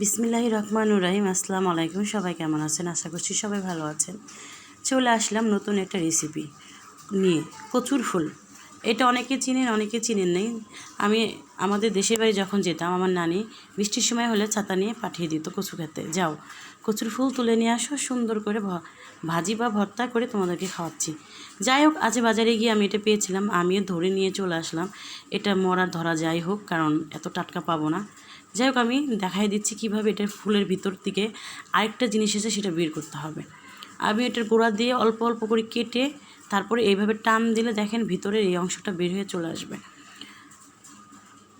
বিসমিল্লাহির রহমানির রহিম। আসসালামু আলাইকুম। সবাই কেমন আছেন? আশা করছি সবাই ভালো আছেন। চলে আসলাম নতুন একটা রেসিপি নিয়ে, কচুর ফুল। এটা অনেকে চিনেন, অনেকে চিনেন নেই। আমি আমাদের দেশের বাড়ি যখন যেতাম, আমার নানি বৃষ্টির সময় হলে ছাতা নিয়ে পাঠিয়ে দিত কচু খেতে। যাও, কচুর ফুল তুলে নিয়ে আসো, সুন্দর করে ভাজি বা ভর্তা করে তোমাদেরকে খাওয়াচ্ছি। যাই হোক, আজ বাজারে গিয়ে আমি এটা পেয়েছিলাম, আমিও ধরে নিয়ে চলে আসলাম। এটা মরা ধরা যাই হোক, কারণ এত টাটকা পাবো না। যাই হোক, আমি দেখাই দিচ্ছি কীভাবে এটার ফুলের ভিতর থেকে আরেকটা জিনিস এসে সেটা বের করতে হবে। আমি এটার গোড়া দিয়ে অল্প অল্প করে কেটে তারপরে এইভাবে টান দিলে দেখেন ভিতরের এই অংশটা বের হয়ে চলে আসবে।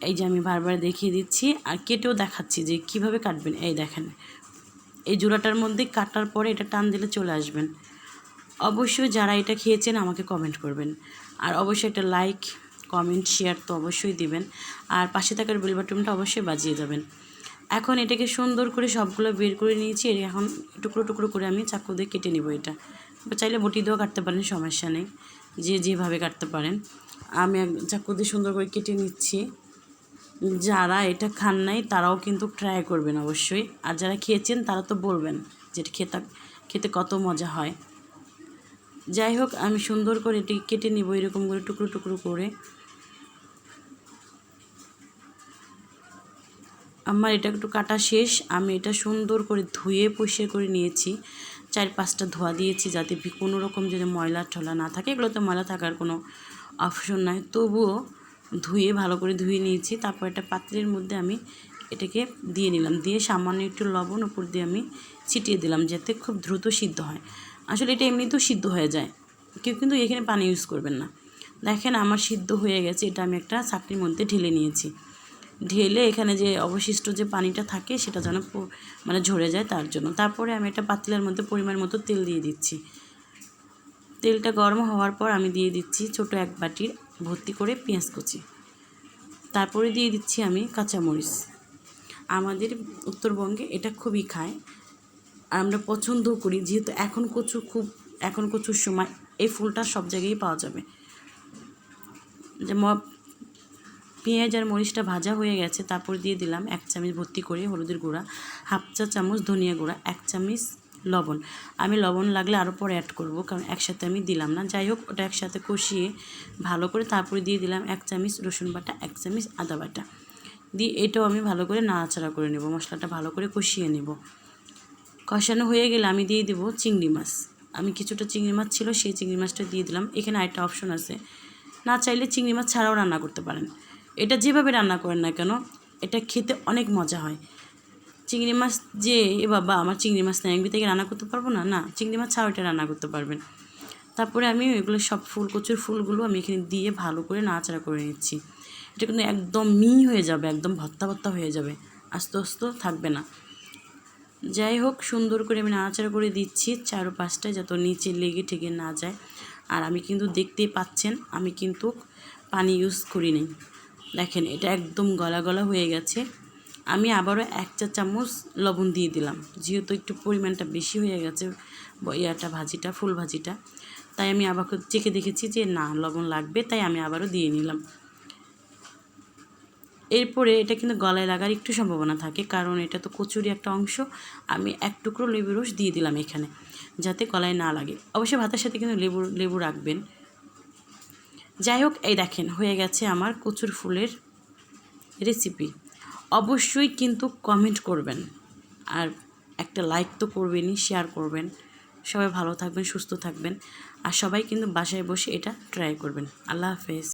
এই যে আমি বারবার দেখিয়ে দিচ্ছি আর কেটেও দেখাচ্ছি যে কিভাবে কাটবেন। এই দেখেন, এই জোড়াটার মধ্যে কাটার পরে এটা টান দিলে চলে আসবেন। অবশ্যই যারা এটা খেয়েছেন আমাকে কমেন্ট করবেন, আর অবশ্যই একটা লাইক, কমেন্ট, শেয়ার তো অবশ্যই দিবেন, আর পাশে থাকার বেল বাটনটা অবশ্যই বাজিয়ে যাবেন। এখন এটাকে সুন্দর করে সবগুলো বের করে নিয়েছি। এখন টুকরো টুকরো করে আমি চাকু দিয়ে কেটে নেব। এটা চাইলে বটি দিয়েও কাটতে পারেন, সমস্যা নেই, যেভাবে কাটতে পারেন। আমি চাকু দিয়ে সুন্দর করে কেটে নিচ্ছি। যারা এটা খান নাই তারাও কিন্তু ট্রাই করবেন অবশ্যই, আর যারা খেয়েছেন তারা তো বলবেন যে খেতে কত মজা হয়। যাই হোক, আমি সুন্দর করে এটি কেটে নিব এরকম করে টুকরো টুকরো করে। আমার এটা একটু কাটা শেষ। আমি এটা সুন্দর করে ধুয়ে পরিষ্কার করে নিয়েছি। 4-5টা ধোয়া দিয়েছি যাতে কোনো রকম যদি ময়লা ঠলা না থাকে। এগুলোতে ময়লা থাকার কোনো অপশন নাই, তবুও ধুয়ে ভালো করে ধুয়ে নিয়েছি। তারপর একটা পাত্রের মধ্যে আমি এটাকে দিয়ে নিলাম, দিয়ে সামান্য একটু লবণ উপর দিয়ে আমি ছিটিয়ে দিলাম যাতে খুব দ্রুত সিদ্ধ হয়। আসলে এটা এমনিতেও সিদ্ধ হয়ে যায়, কেউ কিন্তু এখানে পানি ইউজ করবেন না। দেখেন আমার সিদ্ধ হয়ে গেছে। এটা আমি একটা ছাঁকনির মধ্যে ঢেলে নিয়েছি। ঢেলে এখানে যে অবশিষ্ট যে পানিটা থাকে সেটা যেন ঝরে যায় তার জন্য। তারপরে আমি একটা পাতিলের মধ্যে পরিমাণ মতো তেল দিয়ে দিচ্ছি। তেলটা গরম হওয়ার পর আমি দিয়ে দিচ্ছি ছোটো এক বাটির ভর্তি করে পেঁয়াজ কুচি। তারপরে দিয়ে দিচ্ছি আমি কাঁচামরিচ। আমাদের উত্তরবঙ্গে এটা খুবই খায়, আর আমরা পছন্দও করি, যেহেতু এখন কচুর সময় এই ফুলটা সব জায়গায় পাওয়া যাবে। যে পেঁয়াজ আর মরিচটা ভাজা হয়ে গেছে, তারপর দিয়ে দিলাম 1 চামচ ভর্তি করে হলুদের গুঁড়া, 1/2 চা চামচ ধনিয়া গুঁড়া, 1 চামচ লবণ। আমি লবণ লাগলে আরও পরে অ্যাড করব, কারণ একসাথে আমি দিলাম না। যাই হোক, ওটা একসাথে কষিয়ে ভালো করে তারপরে দিয়ে দিলাম 1 চামচ রসুন বাটা, 1 চামচ আদা বাটা দিয়ে এটাও আমি ভালো করে নাড়াচাড়া করে নেব। মশলাটা ভালো করে কষিয়ে নেব। কষানো হয়ে গেলে আমি দিয়ে দেবো চিংড়ি মাছ। আমি কিছুটা চিংড়ি মাছ ছিল, সেই চিংড়ি মাছটা দিয়ে দিলাম। এখানে আরেকটা অপশন আছে, না চাইলে চিংড়ি মাছ ছাড়াও রান্না করতে পারেন। এটা যেভাবে রান্না করেন না কেন, এটা খেতে অনেক মজা হয়। চিংড়ি মাছ যে বাবা আমার চিংড়ি মাছ নেই, আমি থেকে রান্না করতে পারবো না, না, চিংড়ি মাছ ছাড়াও এটা রান্না করতে পারবেন। তারপরে আমি এগুলো সব কচুর ফুলগুলো আমি এখানে দিয়ে ভালো করে নাড়াচাড়া করে নিচ্ছি। এটা কিন্তু একদম হয়ে যাবে, একদম ভর্তা ভর্তা হয়ে যাবে, আস্তে আস্তে থাকবে না। যাই হোক, সুন্দর করে আমি নাড়াচাড়া করে দিচ্ছি 4-5টায়, যাতে নিচে লেগে ঠেকে না যায়। আর আমি কিন্তু দেখতেই পাচ্ছেন আমি কিন্তু পানি ইউজ করি নাই। দেখেন এটা একদম গলা গলা হয়ে গেছে। আমি আবারও 1 চা চামচ লবণ দিয়ে দিলাম, যেহেতু একটু পরিমাণটা বেশি হয়ে গেছে ফুল ভাজিটা, তাই আমি আবার চেখে দেখেছি যে না, লবণ লাগবে, তাই আমি আবারও দিয়ে নিলাম। এরপরে এটা কিন্তু গলায় লাগার একটু সম্ভাবনা থাকে, কারণ এটা তো কচুরি একটা অংশ। আমি 1 টুকরো লেবুর রস দিয়ে দিলাম এখানে, যাতে গলায় না লাগে। অবশ্যই ভাতের সাথে কিন্তু লেবু রাখবেন। যাই হোক, এই দেখেন হয়ে গেছে আমার কচুর ফুলের রেসিপি। অবশ্যই কিন্তু কমেন্ট করবেন, আর একটা লাইক তো করবেনই, শেয়ার করবেন। সবাই ভালো থাকবেন, সুস্থ থাকবেন, আর সবাই কিন্তু বাসায় বসে এটা ট্রাই করবেন। আল্লাহ হাফেজ।